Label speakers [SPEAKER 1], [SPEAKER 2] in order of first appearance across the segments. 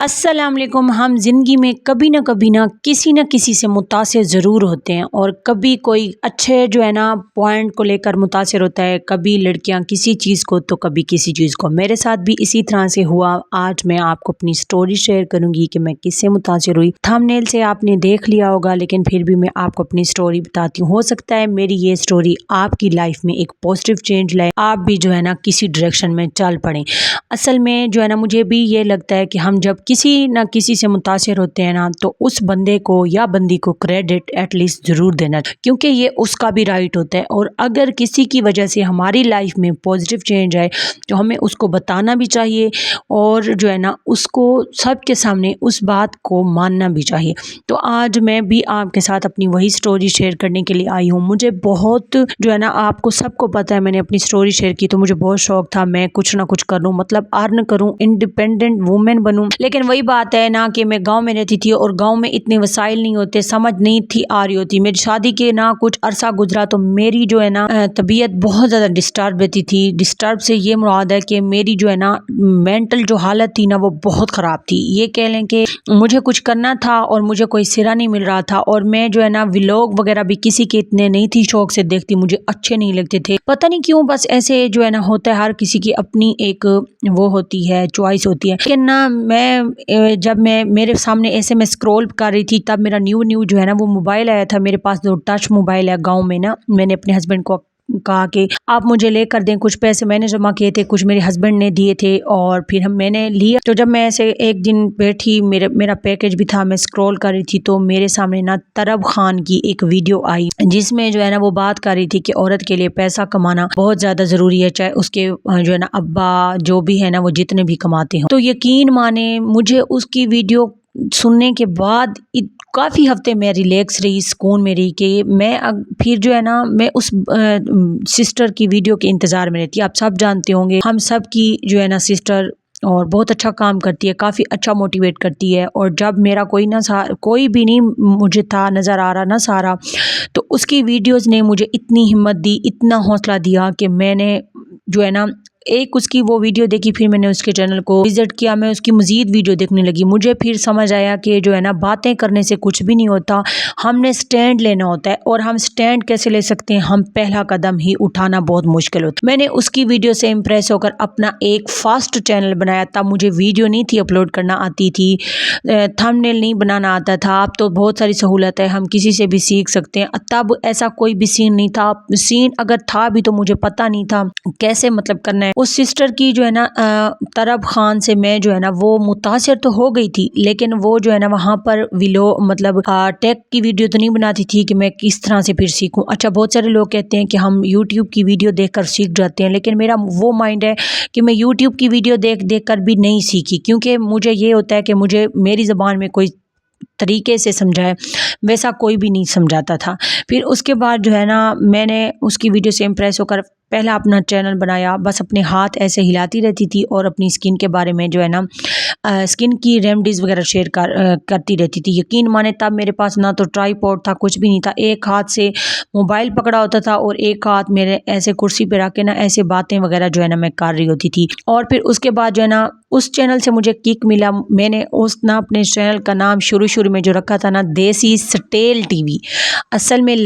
[SPEAKER 1] السلام علیکم۔ ہم زندگی میں کبھی نہ کسی سے متاثر ضرور ہوتے ہیں، اور کبھی کوئی اچھے پوائنٹ کو لے کر متاثر ہوتا ہے، کبھی لڑکیاں کسی چیز کو تو کبھی کسی چیز کو۔ میرے ساتھ بھی اسی طرح سے ہوا۔ آج میں آپ کو اپنی سٹوری شیئر کروں گی کہ میں کس سے متاثر ہوئی۔ تھمبنیل سے آپ نے دیکھ لیا ہوگا، لیکن پھر بھی میں آپ کو اپنی سٹوری بتاتی ہوں۔ ہو سکتا ہے میری یہ سٹوری آپ کی لائف میں ایک پازیٹیو چینج لائے، آپ بھی کسی ڈائریکشن میں چل پڑیں۔ اصل میں مجھے بھی یہ لگتا ہے کہ ہم جب کسی نہ کسی سے متاثر ہوتے ہیں تو اس بندے کو یا بندی کو کریڈٹ ایٹ لیسٹ ضرور دینا، کیونکہ یہ اس کا بھی رائٹ ہوتا ہے۔ اور اگر کسی کی وجہ سے ہماری لائف میں پازیٹیو چینج آئے تو ہمیں اس کو بتانا بھی چاہیے، اور اس کو سب کے سامنے اس بات کو ماننا بھی چاہیے۔ تو آج میں بھی آپ کے ساتھ اپنی وہی سٹوری شیئر کرنے کے لیے آئی ہوں۔ مجھے بہت آپ کو سب کو پتہ ہے، میں نے اپنی سٹوری شیئر کی تو مجھے بہت شوق تھا میں کچھ نہ کچھ کروں، مطلب ارن کروں، انڈیپینڈنٹ وومن بنوں۔ لیکن وہی بات ہے نا کہ میں گاؤں میں رہتی تھی، اور گاؤں میں اتنے وسائل نہیں ہوتے، سمجھ نہیں تھی آ رہی ہوتی۔ میری شادی کے کچھ عرصہ گزرا تو میری طبیعت بہت زیادہ ڈسٹرب رہتی تھی۔ ڈسٹرب سے یہ مراد ہے کہ میری مینٹل حالت تھی نا، وہ بہت خراب تھی۔ یہ کہہ لیں کہ مجھے کچھ کرنا تھا اور مجھے کوئی سرا نہیں مل رہا تھا، اور میں ولاگ وغیرہ بھی کسی کے اتنے نہیں تھی شوق سے دیکھتی، مجھے اچھے نہیں لگتے تھے، پتہ نہیں کیوں، بس ایسے ہوتا ہے، ہر کسی کی اپنی ایک وہ ہوتی ہے، چوائس ہوتی ہے۔ لیکن جب میرے سامنے ایسے میں سکرول کر رہی تھی، تب میرا نیو وہ موبائل آیا تھا میرے پاس، جو ٹچ موبائل ہے گاؤں میں میں نے اپنے ہسبینڈ کو کہا کہ آپ مجھے لے کر دیں، کچھ پیسے میں نے جمع کیے تھے، کچھ میرے ہسبینڈ نے دیے تھے، اور پھر میں نے لیا۔ تو جب میں ایسے ایک دن بیٹھی، میرا پیکج بھی تھا، میں سکرول کر رہی تھی، تو میرے سامنے طرب خان کی ایک ویڈیو آئی، جس میں وہ بات کر رہی تھی کہ عورت کے لیے پیسہ کمانا بہت زیادہ ضروری ہے، چاہے اس کے ابا جو بھی ہے وہ جتنے بھی کماتے ہوں۔ تو یقین مانے مجھے اس کی ویڈیو سننے کے بعد کافی ہفتے میں ریلیکس رہی، سکون میں رہی، کہ میں پھر میں اس سسٹر کی ویڈیو کے انتظار میں رہتی۔ آپ سب جانتے ہوں گے، ہم سب کی سسٹر اور بہت اچھا کام کرتی ہے، کافی اچھا موٹیویٹ کرتی ہے۔ اور جب میرا کوئی بھی نہیں مجھے تھا نظر آ رہا، نہ سارا، تو اس کی ویڈیوز نے مجھے اتنی ہمت دی، اتنا حوصلہ دیا کہ میں نے ایک اس کی وہ ویڈیو دیکھی، پھر میں نے اس کے چینل کو وزٹ کیا، میں اس کی مزید ویڈیو دیکھنے لگی۔ مجھے پھر سمجھ آیا کہ باتیں کرنے سے کچھ بھی نہیں ہوتا، ہم نے سٹینڈ لینا ہوتا ہے۔ اور ہم سٹینڈ کیسے لے سکتے ہیں؟ ہم پہلا قدم ہی اٹھانا بہت مشکل ہوتا ہے۔ میں نے اس کی ویڈیو سے امپریس ہو کر اپنا ایک فاسٹ چینل بنایا۔ تب مجھے ویڈیو نہیں تھی اپلوڈ کرنا آتی تھی، تھمبنیل نہیں بنانا آتا تھا۔ اب تو بہت ساری سہولت ہے، ہم کسی سے بھی سیکھ سکتے ہیں۔ تب ایسا کوئی بھی سین نہیں تھا، سین اگر تھا بھی تو مجھے پتہ نہیں تھا کیسے کرنا ہے۔ اس سسٹر کی طرب خان سے میں وہ متاثر تو ہو گئی تھی، لیکن وہ وہاں پر ٹیک کی ویڈیو تو نہیں بناتی تھی کہ میں کس طرح سے پھر سیکھوں۔ اچھا، بہت سارے لوگ کہتے ہیں کہ ہم یوٹیوب کی ویڈیو دیکھ کر سیکھ جاتے ہیں، لیکن میرا وہ مائنڈ ہے کہ میں یوٹیوب کی ویڈیو دیکھ کر بھی نہیں سیکھی، کیونکہ مجھے یہ ہوتا ہے کہ مجھے میری زبان میں کوئی طریقے سے سمجھائے، ویسا کوئی بھی نہیں سمجھاتا تھا۔ پھر اس کے بعد میں نے اس کی ویڈیو سے امپریس ہو کر پہلا اپنا چینل بنایا، بس اپنے ہاتھ ایسے ہلاتی رہتی تھی، اور اپنی سکن کے بارے میں سکن کی ریمیڈیز وغیرہ شیئر کرتی رہتی تھی۔ یقین مانے تب میرے پاس نہ تو ٹرائی پوڈ تھا، کچھ بھی نہیں تھا، ایک ہاتھ سے موبائل پکڑا ہوتا تھا، اور ایک ہاتھ میرے ایسے کرسی پہ رکھ کے ایسے باتیں وغیرہ میں کر رہی ہوتی تھی۔ اور پھر اس کے بعد اس چینل سے مجھے کک ملا۔ میں نے اپنے چینل کا نام شروع میں جو رکھا تھا دیسی سٹائل ٹی وی۔ اصل میں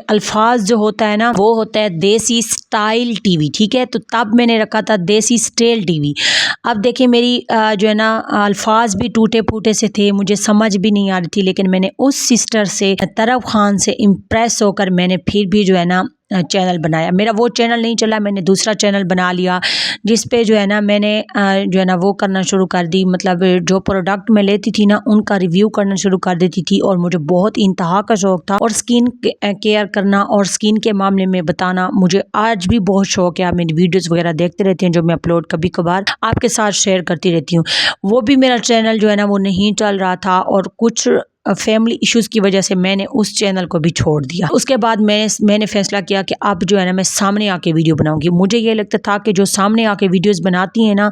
[SPEAKER 1] الفاظ جو ہوتا ہے وہ ہوتا ہے دیسی سٹائل ٹی وی، ٹھیک ہے؟ تو تب میں نے رکھا تھا دیسی سٹائل ٹی وی۔ اب دیکھیں میری الفاظ بھی ٹوٹے پھوٹے سے تھے، مجھے سمجھ بھی نہیں آ رہی تھی، لیکن میں نے اس سسٹر سے طرب خان سے امپریس ہو کر میں نے پھر بھی چینل بنایا۔ میرا وہ چینل نہیں چلا، میں نے دوسرا چینل بنا لیا، جس پہ میں نے وہ کرنا شروع کر دی، جو پروڈکٹ میں لیتی تھی ان کا ریویو کرنا شروع کر دیتی تھی۔ اور مجھے بہت انتہا کا شوق تھا، اور سکن کیئر کرنا اور سکن کے معاملے میں بتانا مجھے آج بھی بہت شوق ہے۔ آپ میری ویڈیوز وغیرہ دیکھتے رہتے ہیں جو میں اپلوڈ کبھی کبھار آپ کے ساتھ شیئر کرتی رہتی ہوں۔ وہ بھی میرا چینل وہ نہیں چل رہا تھا، اور کچھ फैमिली इश्यूज़ की वजह से मैंने उस चैनल को भी छोड़ दिया। उसके बाद मैंने फ़ैसला किया कि अब जो है ना मैं सामने आके वीडियो बनाऊंगी। मुझे ये लगता था कि जो सामने आके वीडियोस बनाती हैं ना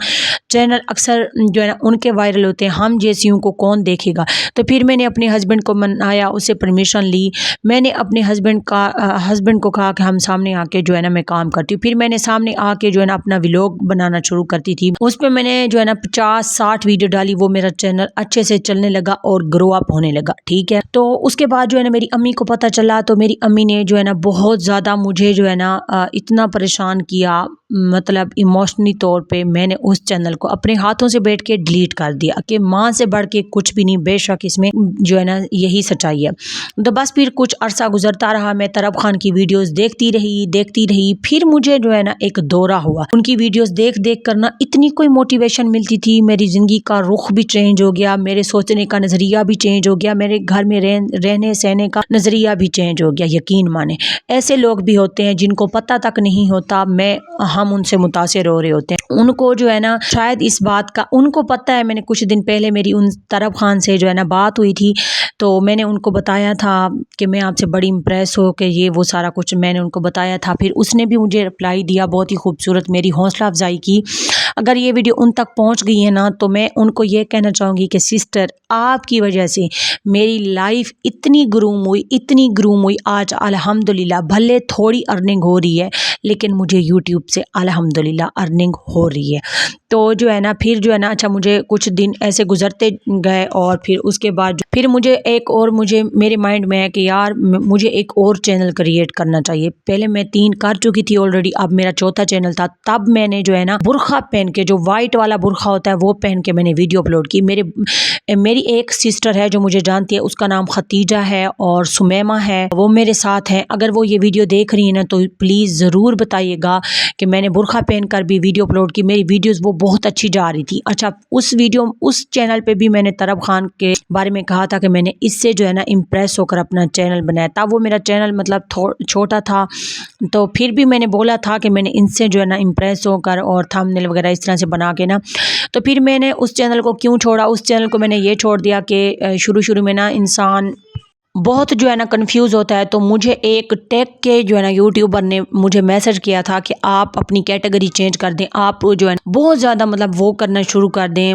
[SPEAKER 1] चैनल, अक्सर जो है ना उनके वायरल होते हैं, हम जैसियों को कौन देखेगा। तो फिर मैंने अपने हस्बैंड को मनाया, उससे परमिशन ली। मैंने अपने हस्बैंड को कहा कि हम सामने आके जो है ना मैं काम करती हूँ। फिर मैंने सामने आके जो है ना अपना व्लॉग बनाना शुरू करती थी। उस पर मैंने जो है ना 50-60 वीडियो डाली। वो मेरा चैनल अच्छे से चलने लगा और ग्रो अप होने लगा, ठीक है। तो उसके बाद जो है ना मेरी अम्मी को पता चला, तो मेरी अम्मी ने जो है ना बहुत ज़्यादा मुझे जो है ना इतना परेशान किया, मतलब इमोशनली तौर पे मैंने उस चैनल को अपने हाथों से बैठ के डिलीट कर दिया कि माँ से बढ़ के कुछ भी नहीं, बेशक इसमें जो है ना यही सच्चाई है। तो बस फिर कुछ अरसा गुजरता रहा, मैं तरब खान की वीडियोस देखती रही। फिर मुझे जो है ना एक दौरा हुआ, उनकी वीडियोस देख कर ना इतनी कोई मोटिवेशन मिलती थी, मेरी ज़िंदगी का रुख भी चेंज हो गया, मेरे सोचने का नज़रिया भी चेंज हो गया, मेरे घर में रहने सहने का नज़रिया भी चेंज हो गया। यकीन माने ऐसे लोग भी होते हैं जिनको पता तक नहीं होता हम उनसे मुतासिर हो रहे होते हैं। उनको जो है ना शायद इस बात का उनको पता है। मैंने कुछ दिन पहले मेरी उन तरब खान से जो है ना बात हुई थी, तो मैंने उनको बताया था कि मैं आपसे बड़ी इम्प्रेस हो कि ये वो सारा कुछ मैंने उनको बताया था। फिर उसने भी मुझे रिप्लाई दिया, बहुत ही खूबसूरत, मेरी हौसला अफजाई की। अगर ये वीडियो उन तक पहुंच गई है ना, तो मैं उनको ये कहना चाहूँगी कि सिस्टर, आपकी वजह से मेरी लाइफ इतनी ग्रूम हुई। आज अल्हम्दुलिल्लाह, भले थोड़ी अर्निंग हो रही है लेकिन मुझे यूट्यूब से अल्हम्दुलिल्लाह अर्निंग हो रही है। तो जो है ना फिर जो है ना अच्छा, मुझे कुछ दिन ऐसे गुजरते गए और फिर उसके बाद फिर मुझे मेरे माइंड में है कि यार मुझे एक और चैनल क्रिएट करना चाहिए। पहले मैं 3 कर चुकी थी ऑलरेडी, अब मेरा चौथा चैनल था। तब मैंने जो है ना बुरखा पहन के, जो वाइट वाला बुरखा होता है वो पहन के मैंने वीडियो अपलोड की। मेरी एक सिस्टर है जो मुझे जानती है, उसका नाम खतीजा है और सुमैमा है, वो मेरे साथ हैं। अगर वो ये वीडियो देख रही है ना, तो प्लीज़ ज़रूर बताइएगा कि मैंने बुरखा पहन कर भी वीडियो अपलोड की। मेरी वीडियोस वो बहुत अच्छी जा रही थी। अच्छा, उस चैनल पे भी मैंने तरब खान के बारे में कहा था कि मैंने इससे जो है ना इम्प्रेस होकर अपना चैनल बनाया। तब वो मेरा चैनल मतलब छोटा था, तो फिर भी मैंने बोला था कि मैंने इनसे जो है ना इम्प्रेस होकर और थंबनेल वगैरह इस तरह से बना के ना, तो फिर मैंने उस चैनल को क्यों छोड़ा। उस चैनल को मैंने ये छोड़ दिया कि शुरू में ना इंसान बहुत जो है ना कंफ्यूज होता है। तो मुझे एक टेक के जो है ना यूट्यूबर ने मुझे मैसेज किया था कि आप अपनी कैटेगरी चेंज कर दें, आप जो है बहुत ज़्यादा मतलब वो करना शुरू कर दें,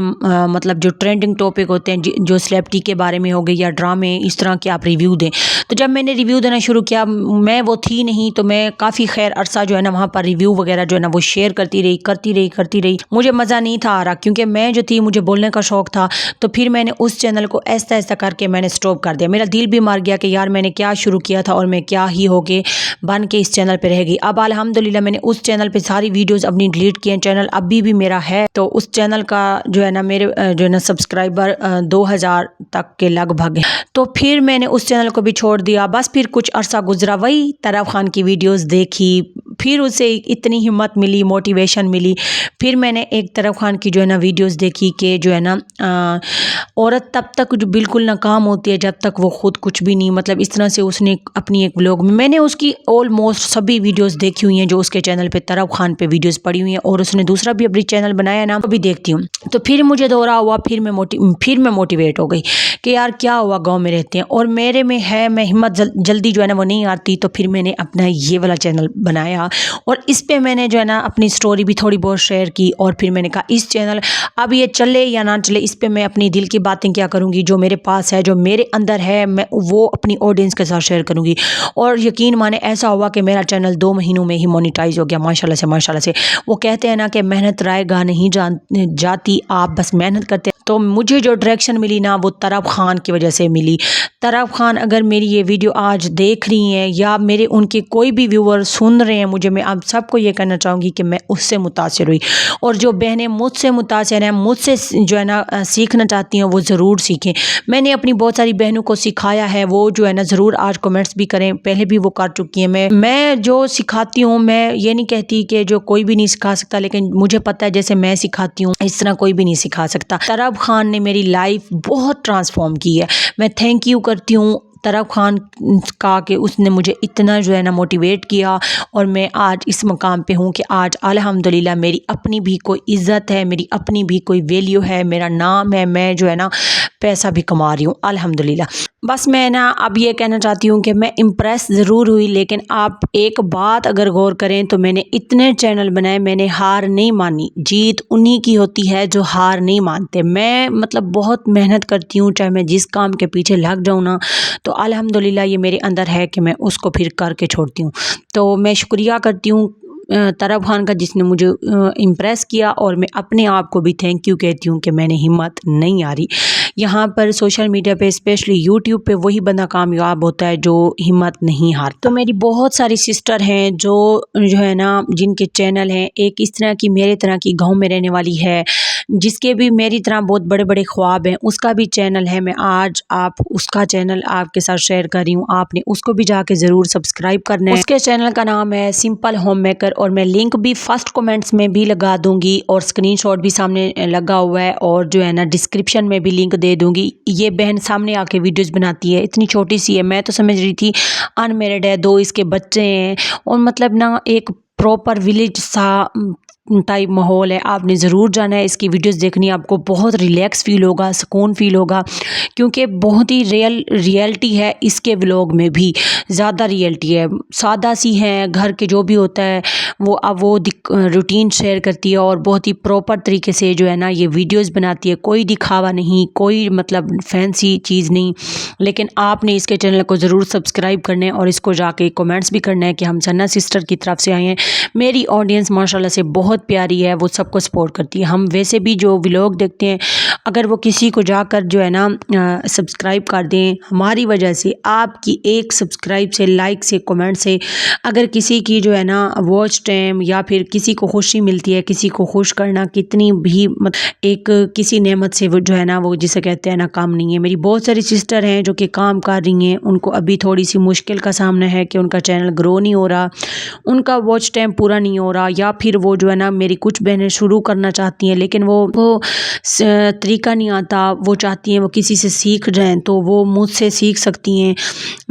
[SPEAKER 1] मतलब जो ट्रेंडिंग टॉपिक होते हैं, जो सेलिब्रिटी के बारे में हो गए या ड्रामे, इस तरह के आप रिव्यू दें। तो जब मैंने रिव्यू देना शुरू किया, मैं वो थी नहीं, तो मैं काफ़ी खैर अरसा जो है ना वहाँ पर रिव्यू वगैरह जो है ना वो शेयर करती रही। मुझे मज़ा नहीं था आ रहा, क्योंकि मैं जो थी, मुझे बोलने का शौक़ था। तो फिर मैंने उस चैनल को ऐसा करके मैंने स्टॉप कर दिया। मेरा दिल भी मार गया कि यार मैंने क्या शुरू किया था और मैं क्या ही होके बन के इस चैनल पे रह गई। अब अल्हम्दुलिल्लाह मैंने उस चैनल पे सारी वीडियोस अपनी डिलीट किए हैं। चैनल अभी भी मेरा है, तो उस चैनल का जो है ना मेरे जो है ना सब्सक्राइबर 2000 तक के लगभग हैं। तो फिर मैंने उस चैनल को भी छोड़ दिया। बस फिर कुछ अरसा गुजरा, वही तरब खान की वीडियोस देखी, फिर उसे इतनी हिम्मत मिली, मोटिवेशन मिली। फिर मैंने एक तरब खान की जो है ना वीडियोस देखी कि जो है ना औरत तब तक जो बिल्कुल नाकाम होती है जब तक वो खुद कुछ भी नहीं, मतलब इस तरह से उसने अपनी एक व्लॉग में, मैंने उसकी ऑलमोस्ट सभी वीडियोस देखी हुई हैं जो उसके चैनल पे तरब खान पे वीडियोस पड़ी हुई हैं, और उसने दूसरा भी अपनी चैनल बनाया ना, वो भी देखती हूँ। तो फिर मुझे दौरा हुआ, फिर मैं मोटिवेट हो गई कि यार क्या हुआ, गाँव में रहते हैं और मेरे में है, मैं हिम्मत जल्दी जो है ना वो नहीं आती। तो फिर मैंने अपना ये वाला चैनल बनाया और इस पर मैंने जो है ना अपनी स्टोरी भी थोड़ी बहुत शेयर की। और फिर मैंने कहा इस चैनल अब ये चले या ना चले, इस पर मैं अपनी दिल की बातें क्या करूँगी, जो मेरे पास है, जो मेरे अंदर है, मैं वो अपनी ऑडियंस के साथ शेयर करूँगी। और यकीन माने ऐसा हुआ कि मेरा चैनल 2 महीनों में ही मोनेटाइज हो गया, माशाल्लाह से। वो कहते हैं ना कि मेहनत रायगा नहीं जाती, आप बस मेहनत करते। तो मुझे जो डायरेक्शन मिली ना, वो तरब खान की वजह से मिली। तरब खान अगर मेरी ये वीडियो आज देख रही हैं या मेरे उनके कोई भी व्यूअर सुन रहे हैं मुझे, मैं आप सबको ये कहना चाहूँगी कि मैं उससे मुतासिर हुई। और जो बहनें मुझसे मुतासिर हैं, मुझसे जो है ना सीखना चाहती हैं, वो ज़रूर सीखें। मैंने अपनी बहुत सारी बहनों को सिखाया है, वो जो है ना ज़रूर आज कमेंट्स भी करें, पहले भी वो कर चुकी हैं। मैं जो सिखाती हूँ, मैं ये नहीं कहती कि जो कोई भी नहीं सिखा सकता, लेकिन मुझे पता है जैसे मैं सिखाती हूँ इस तरह कोई भी नहीं सिखा सकता। तरब खान ने मेरी लाइफ बहुत ट्रांसफॉर्म की है। मैं थैंक यू करती हूँ तरब खान का कि उसने मुझे इतना जो है ना मोटिवेट किया और मैं आज इस मकाम पे हूँ कि आज अल्हम्दुलिल्लाह मेरी अपनी भी कोई इज़्ज़त है, मेरी अपनी भी कोई वैल्यू है, मेरा नाम है, मैं जो है ना पैसा भी कमा रही हूँ अल्हम्दुलिल्लाह। बस मैं ना अब ये कहना चाहती हूँ कि मैं इम्प्रेस ज़रूर हुई, लेकिन आप एक बात अगर गौर करें तो मैंने इतने चैनल बनाए, मैंने हार नहीं मानी। जीत उन्हीं की होती है जो हार नहीं मानते। मैं मतलब बहुत मेहनत करती हूँ, चाहे मैं जिस काम के पीछे लग जाऊँ ना, तो अल्हम्दुलिल्लाह ये मेरे अंदर है कि मैं उसको फिर करके छोड़ती हूँ। तो मैं शुक्रिया करती हूँ तरब खान का, जिसने मुझे इम्प्रेस किया, और मैं अपने आप को भी थैंक यू कहती हूँ कि मैंने हिम्मत नहीं हारी। यहाँ पर सोशल मीडिया पे स्पेशली यूट्यूब पे वही बंदा कामयाब होता है जो हिम्मत नहीं हारता। तो मेरी बहुत सारी सिस्टर हैं जो है ना, जिनके चैनल हैं, एक इस तरह की मेरे तरह की गांव में रहने वाली है, जिसके भी मेरी तरह बहुत बड़े बड़े ख्वाब हैं, उसका भी चैनल है। मैं आज आप उसका चैनल आपके साथ शेयर कर रही हूँ, आपने उसको भी जाके ज़रूर सब्सक्राइब करना है। उसके चैनल का नाम है सिंपल होम मेकर, और मैं लिंक भी फर्स्ट कमेंट्स में भी लगा दूंगी, और स्क्रीनशॉट भी सामने लगा हुआ है, और जो है ना डिस्क्रिप्शन में भी लिंक दे दूंगी। ये बहन सामने आके वीडियोस बनाती है, इतनी छोटी सी है, मैं तो समझ रही थी अनमेरिड है, 2 इसके बच्चे हैं, और मतलब ना एक प्रॉपर विलेज सा टाइप माहौल है। आपने ज़रूर जाना है, इसकी वीडियोस देखनी, आपको बहुत रिलैक्स फील होगा, सुकून फील होगा, क्योंकि बहुत ही रियलिटी है इसके व्लॉग में भी, ज़्यादा रियलिटी है। सादा सी है, घर के जो भी होता है वो अब वो रूटीन शेयर करती है, और बहुत ही प्रॉपर तरीके से जो है ना ये वीडियोस बनाती है। कोई दिखावा नहीं, कोई मतलब फैंसी चीज़ नहीं, लेकिन आपने इसके चैनल को ज़रूर सब्सक्राइब करना है, और इसको जाके कमेंट्स भी करना है कि हम सन्ना सिस्टर की तरफ से आए हैं। मेरी ऑडियंस माशाल्लाह से बहुत प्यारी है, वो सबको सपोर्ट करती है। हम वैसे भी जो व्लॉग देखते हैं, अगर वो किसी को जाकर जो है ना सब्सक्राइब कर दें, हमारी वजह से, आपकी एक सब्सक्राइब से, लाइक से, कमेंट से, अगर किसी की जो है ना वॉच टाइम या फिर किसी को खुशी मिलती है, किसी को खुश करना कितनी भी एक किसी नेमत से वो जो है ना, वो जिसे कहते हैं ना, काम नहीं है। मेरी बहुत सारी सिस्टर हैं जो कि काम कर रही हैं, उनको अभी थोड़ी सी मुश्किल का सामना है कि उनका चैनल ग्रो नहीं हो रहा, उनका वॉच टाइम पूरा नहीं हो रहा, या फिर वो जो है ना, मेरी कुछ बहनें शुरू करना चाहती हैं लेकिन वो तरीका नहीं आता, वो चाहती हैं वो किसी से सीख जाएं, तो वो मुझसे सीख सकती हैं।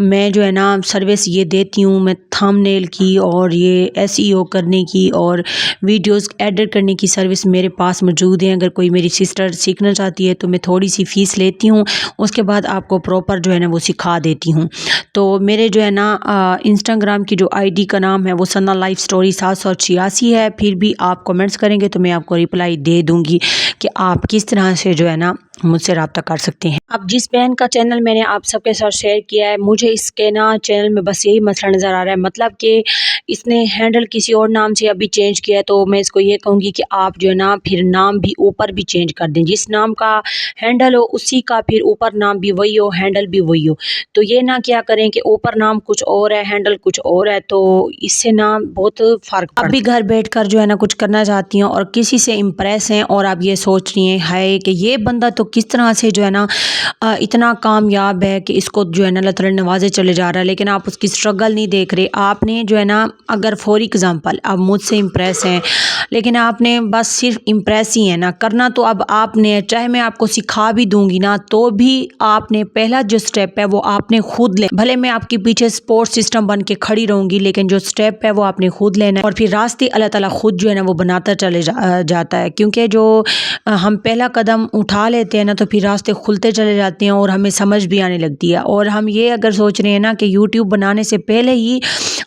[SPEAKER 1] मैं जो है ना सर्विस ये देती हूँ, मैं थंबनेल की और ये एसईओ करने की और वीडियोस एडिट करने की सर्विस मेरे पास मौजूद है। अगर कोई मेरी सिस्टर सीखना चाहती है तो मैं थोड़ी सी फ़ीस लेती हूँ, उसके बाद आपको प्रॉपर जो है ना वो सिखा देती हूँ। तो मेरे जो है ना इंस्टाग्राम की जो आईडी का नाम है वो सना लाइफ स्टोरी 786 है। फिर भी आप कमेंट्स करेंगे तो मैं आपको रिप्लाई दे दूँगी कि आप किस तरह से जो है ना मुझसे रब्ता कर सकते हैं। अब जिस बहन का चैनल मैंने आप सबके साथ शेयर किया है, मुझे इसके ना चैनल में बस यही मसला नज़र आ रहा है, मतलब कि इसने हैंडल किसी और नाम से अभी चेंज किया है। तो मैं इसको ये कहूँगी कि आप जो है ना फिर नाम भी ऊपर भी चेंज कर दें, जिस नाम का हैंडल हो उसी का फिर ऊपर नाम भी वही हो, हैंडल भी वही हो। तो ये ना क्या करें कि ऊपर नाम कुछ और है, हैंडल कुछ और है, तो इससे ना बहुत फ़र्क पड़ता है। आप भी घर बैठ कर जो है ना कुछ करना चाहती हैं और किसी से इम्प्रेस हैं, और आप ये सोच रही हैं हाय कि ये बंदा तो किस तरह से जो है ना इतना कामयाब है कि इसको जो है ना अल्लाह ताला नवाजे चले जा रहा है, लेकिन आप उसकी स्ट्रगल नहीं देख रहे। आपने जो है ना, अगर फॉर एग्ज़ाम्पल आप मुझसे इम्प्रेस हैं, लेकिन आपने बस सिर्फ इम्प्रेस ही है ना करना, तो अब आपने, चाहे मैं आपको सिखा भी दूंगी ना, तो भी आपने पहला जो स्टेप है वो आपने खुद ले, भले मैं आपके पीछे सपोर्ट सिस्टम बन के खड़ी रहूंगी, लेकिन जो स्टेप है वो आपने खुद लेना है, और फिर रास्ते अल्लाह ताला खुद जो है ना वो बनाता चले जाता है। क्योंकि जो हम पहला कदम उठा लेते हैं ना, तो फिर रास्ते खुलते चले जाते हैं और हमें समझ भी आने लगती है। और हम ये अगर सोच रहे हैं ना कि यूट्यूब बनाने से पहले ही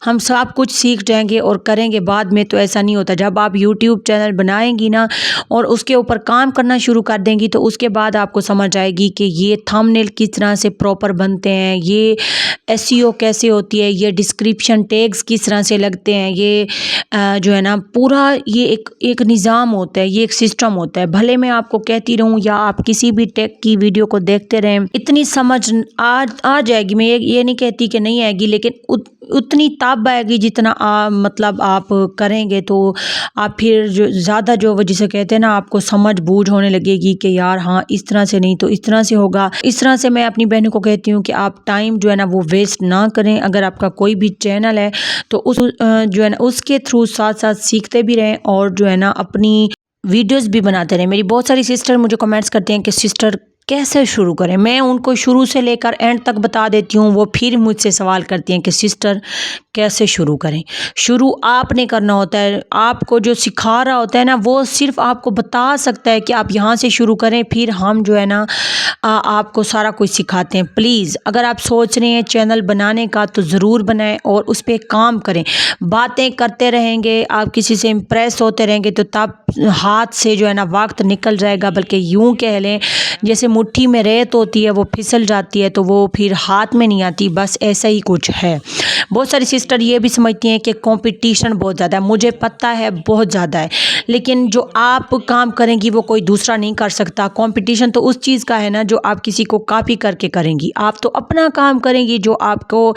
[SPEAKER 1] हम सब कुछ सीख जाएंगे और करेंगे बाद में, तो ऐसा नहीं होता। जब आप यूट्यूब चैनल बनाएंगी ना और उसके ऊपर काम करना शुरू कर देंगी, तो उसके बाद आपको समझ आएगी कि ये थंबनेल किस तरह से प्रॉपर बनते हैं, ये एसईओ कैसे होती है, ये डिस्क्रिप्शन टैग्स किस तरह से लगते हैं, ये जो है ना पूरा ये एक निज़ाम होता है, ये एक सिस्टम होता है। भले मैं आपको कहती रहूँ या आप किसी भी टेक की वीडियो को देखते रहें, इतनी समझ आ जाएगी। मैं ये नहीं कहती कि नहीं आएगी, लेकिन उतनी तब आएगी जितना मतलब आप करेंगे, तो आप फिर जो ज़्यादा जो वो जिसे कहते हैं ना, आपको समझ बूझ होने लगेगी कि यार हाँ इस तरह से नहीं तो इस तरह से होगा। इस तरह से मैं अपनी बहनों को कहती हूँ कि आप टाइम जो है ना वो वेस्ट ना करें। अगर आपका कोई भी चैनल है तो उस जो है ना उसके थ्रू साथ साथ सीखते भी रहें, और जो है ना अपनी वीडियोस भी बनाते रहें। मेरी बहुत सारी सिस्टर मुझे कमेंट्स करते हैं कि सिस्टर कैसे शुरू करें। मैं उनको शुरू से लेकर एंड तक बता देती हूँ, वो फिर मुझसे सवाल करती हैं कि सिस्टर कैसे शुरू करें। शुरू आपने करना होता है, आपको जो सिखा रहा होता है ना वो सिर्फ आपको बता सकता है कि आप यहाँ से शुरू करें। फिर हम जो है ना آپ کو سارا کچھ سکھاتے ہیں۔ پلیز اگر آپ سوچ رہے ہیں چینل بنانے کا تو ضرور بنائیں اور اس پہ کام کریں۔ باتیں کرتے رہیں گے، آپ کسی سے امپریس ہوتے رہیں گے تو تب ہاتھ سے جو ہے نا وقت نکل جائے گا، بلکہ یوں کہہ لیں جیسے مٹھی میں ریت ہوتی ہے وہ پھسل جاتی ہے تو وہ پھر ہاتھ میں نہیں آتی، بس ایسا ہی کچھ ہے۔ بہت ساری سسٹر یہ بھی سمجھتی ہیں کہ کمپٹیشن بہت زیادہ ہے، مجھے پتہ ہے بہت زیادہ ہے، لیکن جو آپ کام کریں گی وہ کوئی دوسرا نہیں کر سکتا۔ کمپٹیشن تو اس چیز کا ہے نا جو آپ کسی کو کاپی کر کے کریں گی، آپ تو اپنا کام کریں گی جو آپ کو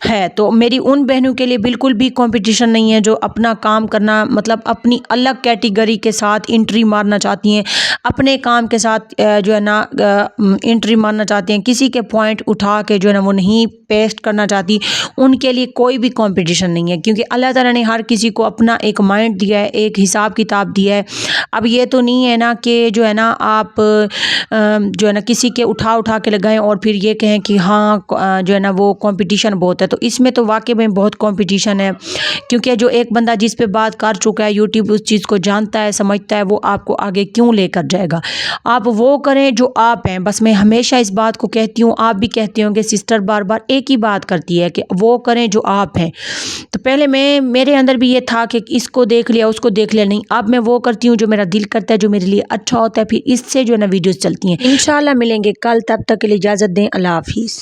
[SPEAKER 1] ہے۔ تو میری ان بہنوں کے لیے بالکل بھی کمپٹیشن نہیں ہے جو اپنا کام کرنا مطلب اپنی الگ کیٹیگری کے ساتھ انٹری مارنا چاہتی ہیں، اپنے کام کے ساتھ جو ہے نا انٹری مارنا چاہتی ہیں، کسی کے پوائنٹ اٹھا کے جو ہے نا وہ نہیں پیسٹ کرنا چاہتی، ان کے لیے کوئی بھی کمپٹیشن نہیں ہے، کیونکہ اللہ تعالیٰ نے ہر کسی کو اپنا ایک مائنڈ دیا ہے، ایک حساب کتاب دیا ہے۔ اب یہ تو نہیں ہے نا کہ جو ہے نا آپ جو ہے نا کسی کے اٹھا کے لگائیں اور پھر یہ کہیں کہ ہاں جو ہے نا وہ کمپٹیشن بہت ہے، تو اس میں تو واقعی میں بہت کمپٹیشن ہے، کیونکہ جو ایک بندہ جس پہ بات کر چکا ہے، یوٹیوب اس چیز کو جانتا ہے، سمجھتا ہے، وہ آپ کو آگے کیوں لے کر جائے گا۔ آپ وہ کریں جو آپ ہیں، بس میں ہمیشہ اس بات کو کہتی ہوں، آپ بھی کہتے ہوں کہ سسٹر بار بار ایک ہی بات کرتی ہے کہ وہ کریں جو آپ ہیں۔ تو پہلے میرے اندر بھی یہ تھا کہ اس کو دیکھ لیا اس کو دیکھ لیا، نہیں، اب میں وہ کرتی ہوں جو میرا دل کرتا ہے، جو میرے لیے اچھا ہوتا ہے، پھر اس سے جو ہے نا ویڈیوز چلتی ہیں۔ انشاءاللہ ملیں گے کل، تب تک کے لیے اجازت دیں، اللہ حافظ۔